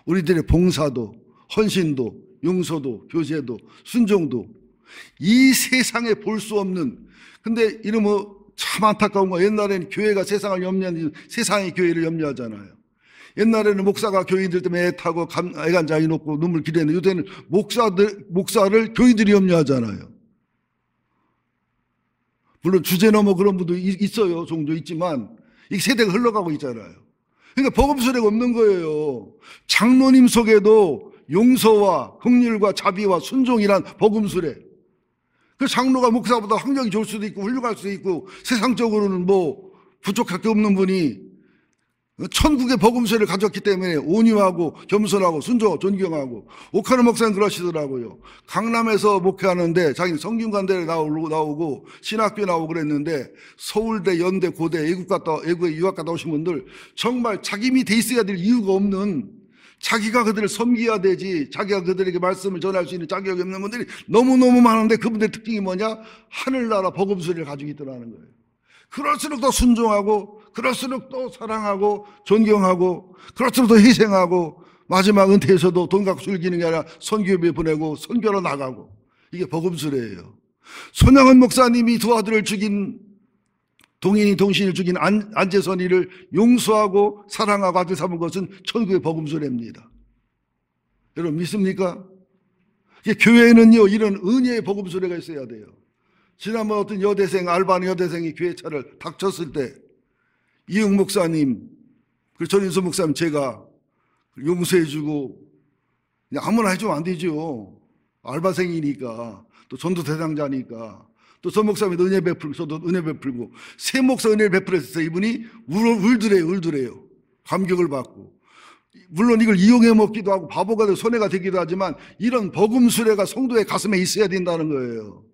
우리들의 봉사도 헌신도 용서도 교제도 순종도 이 세상에 볼 수 없는, 근데 이러면 참 안타까운 거, 옛날에는 교회가 세상을 염려하는, 세상의 교회를 염려하잖아요. 옛날에는 목사가 교인들 때문에 애타고 애간장이 높고 눈물 기대는, 요새는 목사를 교인들이 염려하잖아요. 물론 주제 넘어 그런 분도 있어요. 종종 있지만 이 세대가 흘러가고 있잖아요. 그러니까 복음수레가 없는 거예요. 장로님 속에도 용서와 긍휼과 자비와 순종이란 복음수레. 그 장로가 목사보다 학력이 좋을 수도 있고 훌륭할 수도 있고 세상적으로는 뭐 부족할 게 없는 분이 천국의 복음서를 가졌기 때문에 온유하고 겸손하고 순종하고 존경하고, 오카노 목사님 그러시더라고요. 강남에서 목회하는데 자기는 성균관대에 나오고 신학교에 나오고 그랬는데, 서울대, 연대, 고대, 외국에 유학 갔다 오신 분들 정말 자기 밑에 있어야 될 이유가 없는, 자기가 그들을 섬겨야 되지, 자기가 그들에게 말씀을 전할 수 있는 자격이 없는 분들이 너무너무 많은데, 그분들의 특징이 뭐냐? 하늘나라 복음서를 가지고 있더라는 거예요. 그럴수록 더 순종하고, 그럴수록 또 사랑하고 존경하고, 그럴수록 더 희생하고, 마지막 은퇴에서도 돈 갖고 즐기는 게 아니라 선교비에 보내고 선교로 나가고, 이게 복음수레예요. 손양은 목사님이 두 아들을 죽인, 동인이 동신을 죽인 안재선이를 용서하고 사랑하고 아들 삼은 것은 천국의 복음수레입니다. 여러분 믿습니까? 교회는요, 이런 은혜의 복음수레가 있어야 돼요. 지난번 어떤 알바니 여대생이 교회 차를 닥쳤을 때 이응 목사님, 그리고 전인수 목사님, 제가 용서해주고, 그냥 아무나 해주면 안 되죠. 알바생이니까, 또 전도 대상자니까, 또 전 목사님이 은혜 베풀고, 저도 은혜 베풀고, 세 목사 은혜를 베풀었을 때 이분이 울더래요. 감격을 받고. 물론 이걸 이용해 먹기도 하고 바보가 되고 손해가 되기도 하지만, 이런 복음수레가 성도의 가슴에 있어야 된다는 거예요.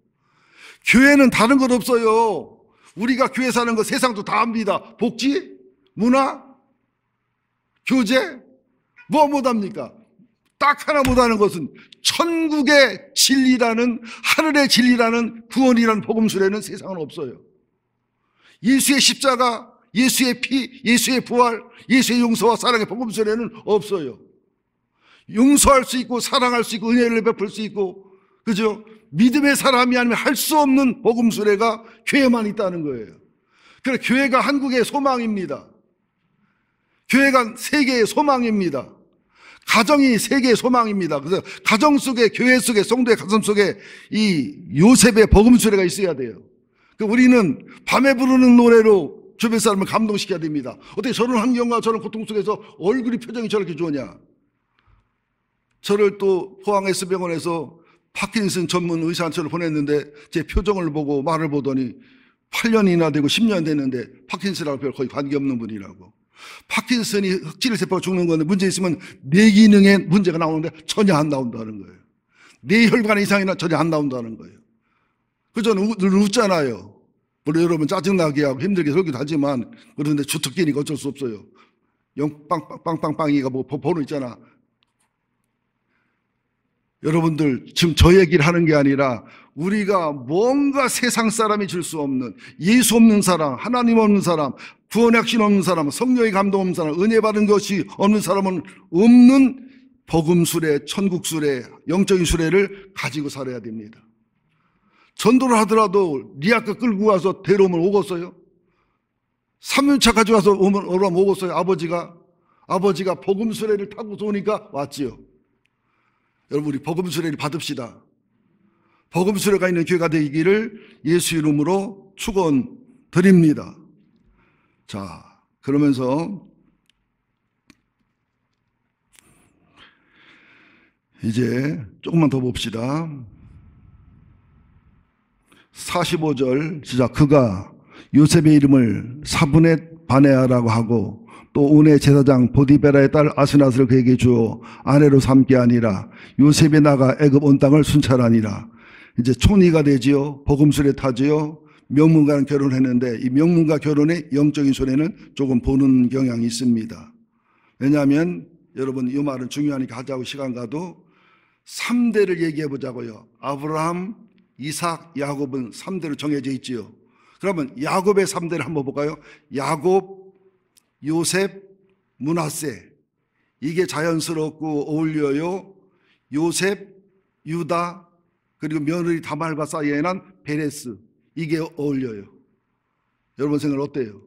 교회는 다른 것 없어요. 우리가 교회 사는 거 세상도 다 압니다. 복지, 문화, 교제, 뭐 못합니까? 딱 하나 못하는 것은 천국의 진리라는, 하늘의 진리라는, 구원이라는 복음수레는 세상은 없어요. 예수의 십자가, 예수의 피, 예수의 부활, 예수의 용서와 사랑의 복음수레는 없어요. 용서할 수 있고 사랑할 수 있고 은혜를 베풀 수 있고, 그죠? 믿음의 사람이 아니면 할 수 없는 복음수레가 교회만 있다는 거예요. 그래서 교회가 한국의 소망입니다. 교회가 세계의 소망입니다. 가정이 세계의 소망입니다. 그래서 가정 속에, 교회 속에, 성도의 가슴 속에 이 요셉의 복음수레가 있어야 돼요. 우리는 밤에 부르는 노래로 주변 사람을 감동시켜야 됩니다. 어떻게 저런 환경과 저런 고통 속에서 얼굴이 표정이 저렇게 좋으냐. 저를 또 포항 S병원에서 파킨슨 전문 의사한테 보냈는데 제 표정을 보고 말을 보더니 8년이나 되고 10년 됐는데 파킨슨하고 별 거의 관계없는 분이라고. 파킨슨이 흑질세포가 죽는 건데 문제 있으면 뇌 기능에 문제가 나오는데 전혀 안 나온다는 거예요. 뇌혈관 이상이나 전혀 안 나온다는 거예요. 그래서 저는 늘 웃잖아요. 물론 여러분 짜증나게 하고 힘들게 설교도 하지만, 그런데 주특기니까 어쩔 수 없어요. 빵빵빵빵이가 뭐 번호 있잖아. 여러분들 지금 저 얘기를 하는 게 아니라, 우리가 뭔가 세상 사람이 줄 수 없는, 예수 없는 사람, 하나님 없는 사람, 구원의 확신 없는 사람, 성령의 감동 없는 사람, 은혜 받은 것이 없는 사람은 없는 복음수레, 천국수레, 영적인 수레를 가지고 살아야 됩니다. 전도를 하더라도 리아카 끌고 가서 데려오면 오겠어요? 3년차 가져가서 오면 오겠어요? 아버지가 복음수레를 타고 오니까 왔지요. 여러분, 우리 복음수레를 받읍시다. 복음수레가 있는 교회가 되기를 예수 이름으로 축원드립니다. 자, 그러면서 이제 조금만 더 봅시다. 45절 시작. 그가 요셉의 이름을 사분의 바네아라고 하고 또 온의 제사장 보디베라의 딸 아스나스를 그에게 주어 아내로 삼게 아니라 요셉이 나가 애굽 온 땅을 순찰하니라. 이제 촌이가 되지요. 복음수레 타지요. 명문가랑 결혼했는데 이 명문가 결혼의 영적인 손해는 조금 보는 경향이 있습니다. 왜냐하면 여러분 이 말은 중요하니까 하자고 시간 가도 3대를 얘기해 보자고요. 아브라함, 이삭, 야곱은 3대로 정해져 있지요. 그러면 야곱의 3대를 한번 볼까요? 야곱, 요셉, 므낫세. 이게 자연스럽고 어울려요. 요셉, 유다, 그리고 며느리 다말과 사이에 난 베레스, 이게 어울려요. 여러분 생각 어때요?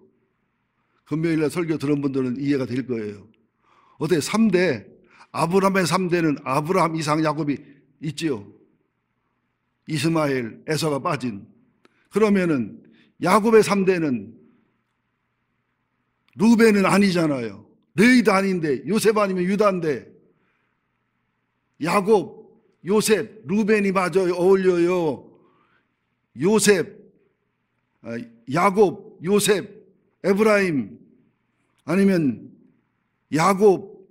금요일날 설교 들은 분들은 이해가 될 거예요. 어때요? 3대, 아브라함의 3대는 아브라함, 이삭, 야곱이 있지요. 이스마엘, 에서가 빠진. 그러면은 야곱의 3대는 루벤은 아니잖아요. 레위도 아닌데, 요셉 아니면 유다인데, 야곱, 요셉, 루벤이 맞아요. 어울려요. 요셉, 야곱, 요셉, 에브라임, 아니면 야곱,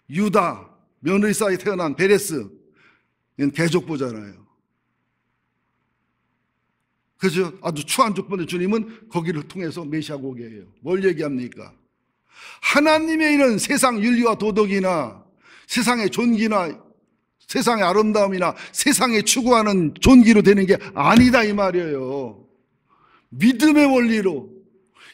유다, 며느리 사이에 태어난 베레스, 이건 계족부잖아요. 그죠? 아주 추한 족보인데 주님은 거기를 통해서 메시아가 오게 해요. 뭘 얘기합니까? 하나님의 일은 세상 윤리와 도덕이나 세상의 존귀나 세상의 아름다움이나 세상에 추구하는 존귀로 되는 게 아니다 이 말이에요. 믿음의 원리로,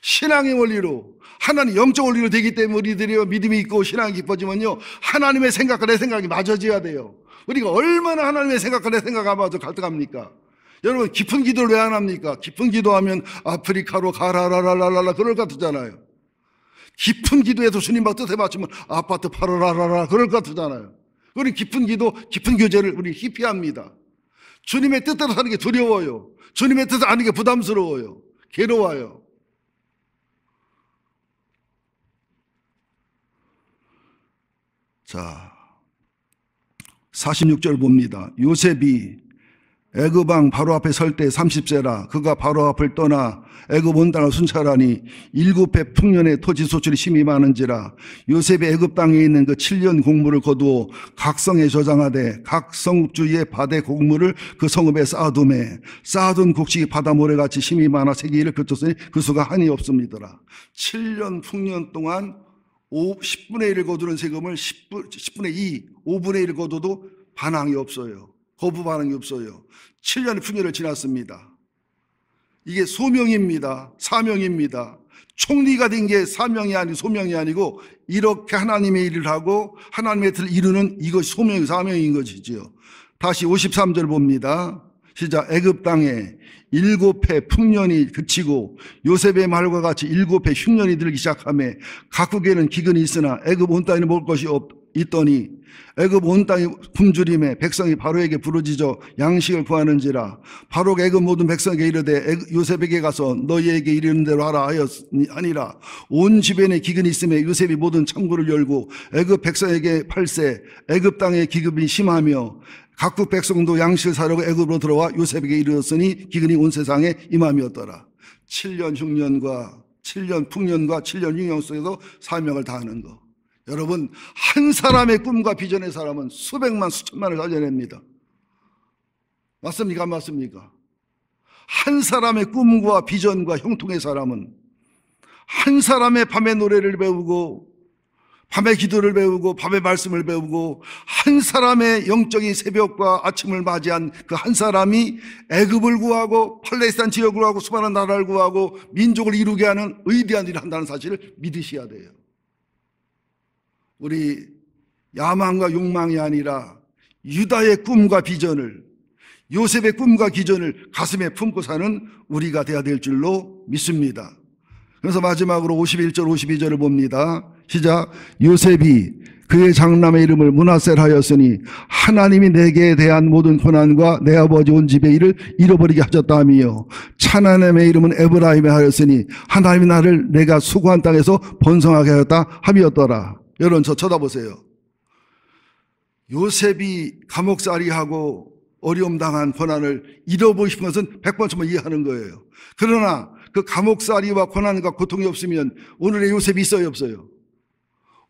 신앙의 원리로, 하나님 영적 원리로 되기 때문에 우리들이 믿음이 있고 신앙이 깊어지면요, 하나님의 생각과 내 생각이 맞아져야 돼요. 우리가 얼마나 하나님의 생각과 내 생각이 맞아 갈등합니까? 여러분, 깊은 기도를 왜 안 합니까? 깊은 기도하면 아프리카로 가라라라라라 그럴 것 같잖아요. 깊은 기도에서 주님 막 뜻에 맞추면 아파트 팔아라라라 그럴 것 같잖아요. 우리 깊은 기도, 깊은 교제를 우리 희피합니다. 주님의 뜻대로 사는 게 두려워요. 주님의 뜻을 아는 게 부담스러워요. 괴로워요. 자, 46절 봅니다. 요셉이 애굽 왕 바로 앞에 설 때 30세라. 그가 바로 앞을 떠나 애굽 온 땅을 순찰하니 7해 풍년의 토지 소출이 심히 많은지라. 요셉이 애굽 땅에 있는 그 7년 곡물을 거두어 각 성에 저장하되 각 성주의 밭의 곡물을 그 성읍에 쌓아두매 쌓아둔 곡식이 바다 모래같이 심히 많아 세기를 그쳤으니 그 수가 한이 없습니다라. 7년 풍년 동안 10분의 1을 거두는 세금을 10분의 2, 5분의 1을 거둬도 반항이 없어요. 거부 반응이 없어요. 7년의 풍년을 지났습니다. 이게 소명입니다. 사명입니다. 총리가 된 게 사명이 아니고 소명이 아니고 이렇게 하나님의 일을 하고 하나님의 뜻을 이루는 이것이 소명, 사명인 것이지요. 다시 53절 봅니다. 시작. 애굽 땅에 7해 풍년이 그치고 요셉의 말과 같이 7해 흉년이 들기 시작하며 각국에는 기근이 있으나 애굽 온 땅에는 먹을 것이 있더니 애굽 온 땅이 굶주림에 백성이 바로에게 부르짖어 양식을 구하는지라. 바로가 애굽 모든 백성에게 이르되 요셉에게 가서 너희에게 이르는 대로 하라 하였으니 아니라. 온 주변에 기근이 있음에 요셉이 모든 창고를 열고 애굽 백성에게 팔세 애굽 땅에 기근이 심하며 각국 백성도 양식을 사려고 애굽으로 들어와 요셉에게 이르렀으니 기근이 온 세상에 임함이었더라. 7년 흉년과 7년 풍년과 7년 흉년 속에서 사명을 다하는 것. 여러분, 한 사람의 꿈과 비전의 사람은 수백만 수천만을 살려냅니다. 맞습니까? 안 맞습니까? 한 사람의 꿈과 비전과 형통의 사람은 한 사람의 밤의 노래를 배우고 밤의 기도를 배우고 밤의 말씀을 배우고 한 사람의 영적인 새벽과 아침을 맞이한 그 한 사람이 애굽을 구하고 팔레스타인 지역을 구하고 수많은 나라를 구하고 민족을 이루게 하는 위대한 일을 한다는 사실을 믿으셔야 돼요. 우리 야망과 욕망이 아니라 유다의 꿈과 비전을, 요셉의 꿈과 기전을 가슴에 품고 사는 우리가 되어야 될 줄로 믿습니다. 그래서 마지막으로 51절 52절을 봅니다. 시작. 요셉이 그의 장남의 이름을 므낫세라 하였으니 하나님이 내게 대한 모든 고난과 내 아버지 온 집의 일을 잃어버리게 하셨다 하며 차나님의 이름은 에브라임에 하였으니 하나님이 나를 내가 수고한 땅에서 번성하게 하였다 함이었더라. 여러분, 저 쳐다보세요. 요셉이 감옥살이하고 어려움 당한 고난을 잃어버리신 것은 100번 천번 이해하는 거예요. 그러나 그 감옥살이와 고난과 고통이 없으면 오늘의 요셉이 있어요, 없어요?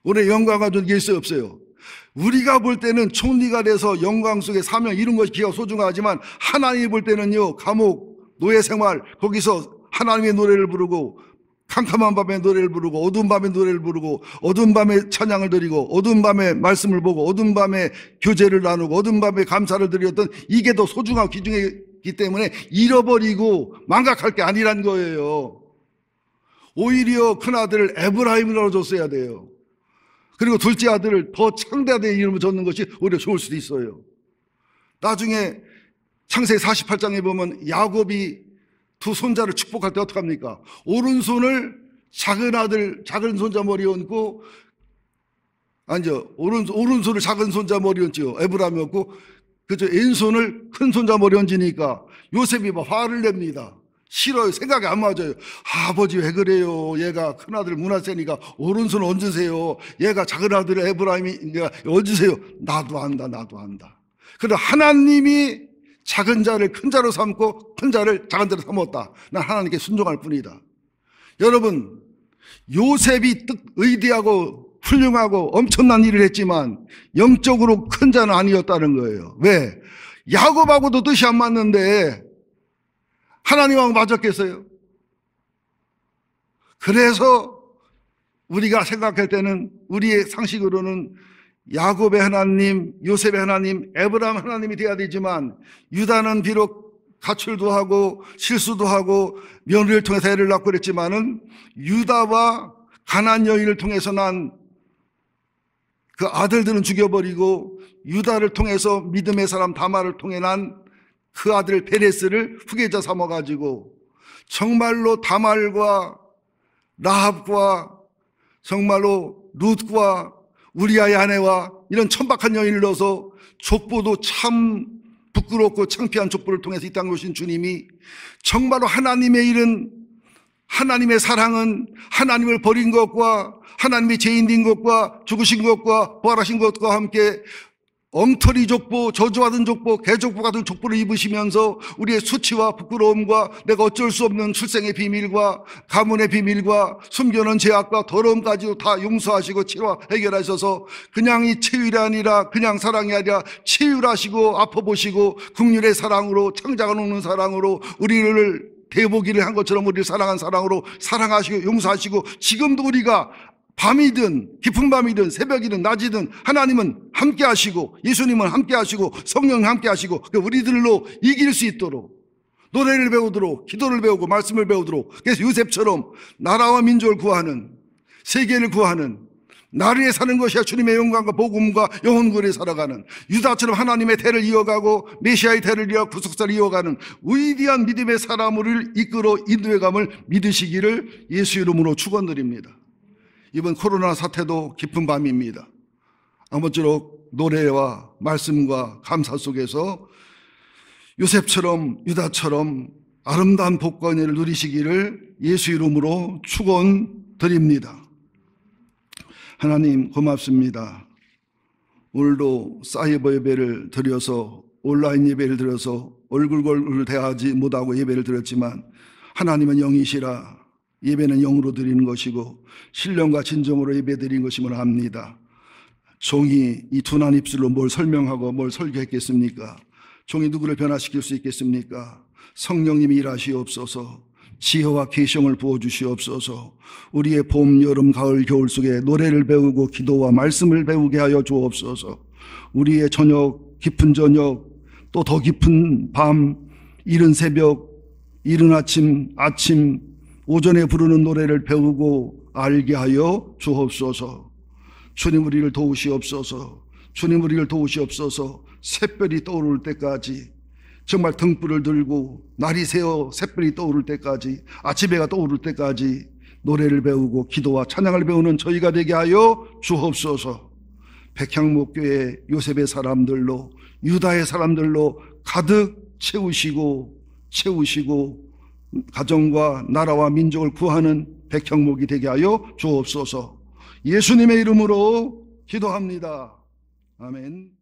오늘의 영광과 존귀가 있어요, 없어요? 우리가 볼 때는 총리가 돼서 영광 속에 사명 이룬 것이 기가 소중하지만 하나님이 볼 때는요, 감옥, 노예 생활, 거기서 하나님의 노래를 부르고 캄캄한 밤에 노래를 부르고 어두운 밤에 노래를 부르고 어두운 밤에 찬양을 드리고 어두운 밤에 말씀을 보고 어두운 밤에 교제를 나누고 어두운 밤에 감사를 드렸던 이게 더 소중하고 귀중하기 때문에 잃어버리고 망각할 게 아니란 거예요. 오히려 큰아들을 에브라임이라고 줬어야 돼요. 그리고 둘째 아들을 더 창대하게 이름을 줬는 것이 오히려 좋을 수도 있어요. 나중에 창세기 48장에 보면 야곱이 두 손자를 축복할 때 어떻게 합니까? 오른손을 작은 아들, 작은 손자 머리에 얹고, 아니죠. 오른손을 작은 손자 머리에 얹죠. 에브라임이 얹고, 그죠. 왼손을 큰 손자 머리에 얹으니까 요셉이 막 화를 냅니다. 싫어요. 생각이 안 맞아요. 아버지 왜 그래요? 얘가 큰 아들 므낫세니까 오른손 얹으세요. 얘가 작은 아들 에브라임이 얹으세요. 나도 안다. 그런데 하나님이 작은 자를 큰 자로 삼고 큰 자를 작은 자로 삼았다. 난 하나님께 순종할 뿐이다. 여러분, 요셉이 의대하고 훌륭하고 엄청난 일을 했지만 영적으로 큰 자는 아니었다는 거예요. 왜? 야곱하고도 뜻이 안 맞는데 하나님하고 맞았겠어요? 그래서 우리가 생각할 때는 우리의 상식으로는 야곱의 하나님, 요셉의 하나님, 에브라임 하나님이 돼야 되지만 유다는 비록 가출도 하고 실수도 하고 며느리를 통해서 애를 낳고 그랬지만은 유다와 가나안 여인을 통해서 난 그 아들들은 죽여버리고 유다를 통해서 믿음의 사람 다말을 통해 난 그 아들 베레스를 후계자 삼아가지고 정말로 다말과 라합과 정말로 룻과 우리아의 아내와 이런 천박한 여인을 넣어서 족보도 참 부끄럽고 창피한 족보를 통해서 이 땅에 오신 주님이 정말로 하나님의 일은, 하나님의 사랑은 하나님을 버린 것과 하나님의 죄인된 것과 죽으신 것과 부활하신 것과 함께 엉터리 족보, 저주받은 족보, 개족보 같은 족보를 입으시면서 우리의 수치와 부끄러움과 내가 어쩔 수 없는 출생의 비밀과 가문의 비밀과 숨겨놓은 죄악과 더러움까지도 다 용서하시고 치료 해결하셔서 그냥 이 치유이 아니라 그냥 사랑이 아니라 치유하시고 아파보시고 긍휼의 사랑으로 창자가 녹는 사랑으로 우리를 대보기를 한 것처럼 우리를 사랑한 사랑으로 사랑하시고 용서하시고 지금도 우리가 밤이든 깊은 밤이든 새벽이든 낮이든 하나님은 함께 하시고 예수님은 함께 하시고 성령은 함께 하시고 우리들로 이길 수 있도록 노래를 배우도록 기도를 배우고 말씀을 배우도록 그래서 요셉처럼 나라와 민족을 구하는 세계를 구하는 나를 위해 사는 것이야 주님의 영광과 복음과 영혼을 살아가는 유다처럼 하나님의 대를 이어가고 메시아의 대를 이어 구속사를 이어가는 위대한 믿음의 사람을 이끌어 인도해감을 믿으시기를 예수 이름으로 축원드립니다. 이번 코로나 사태도 깊은 밤입니다. 아무쪼록 노래와 말씀과 감사 속에서 요셉처럼 유다처럼 아름다운 복과 은혜를 누리시기를 예수 이름으로 축원드립니다. 하나님 고맙습니다. 오늘도 사이버 예배를 드려서 온라인 예배를 드려서 얼굴 대하지 못하고 예배를 드렸지만 하나님은 영이시라 예배는 영으로 드리는 것이고 신령과 진정으로 예배 드리는 것임을 압니다. 종이 이 둔한 입술로 뭘 설명하고 뭘 설교했겠습니까? 종이 누구를 변화시킬 수 있겠습니까? 성령님이 일하시옵소서. 지혜와 계시형을 부어주시옵소서. 우리의 봄, 여름, 가을, 겨울 속에 노래를 배우고 기도와 말씀을 배우게 하여 주옵소서. 우리의 저녁, 깊은 저녁, 또 더 깊은 밤, 이른 새벽, 이른 아침, 오전에 부르는 노래를 배우고 알게 하여 주옵소서. 주님 우리를 도우시옵소서. 주님 우리를 도우시옵소서. 샛별이 떠오를 때까지 정말 등불을 들고 날이 새어 샛별이 떠오를 때까지 아침해가 떠오를 때까지 노래를 배우고 기도와 찬양을 배우는 저희가 되게 하여 주옵소서. 백향목교회 요셉의 사람들로 유다의 사람들로 가득 채우시고 가정과 나라와 민족을 구하는 백향목이 되게 하여 주옵소서. 예수님의 이름으로 기도합니다. 아멘.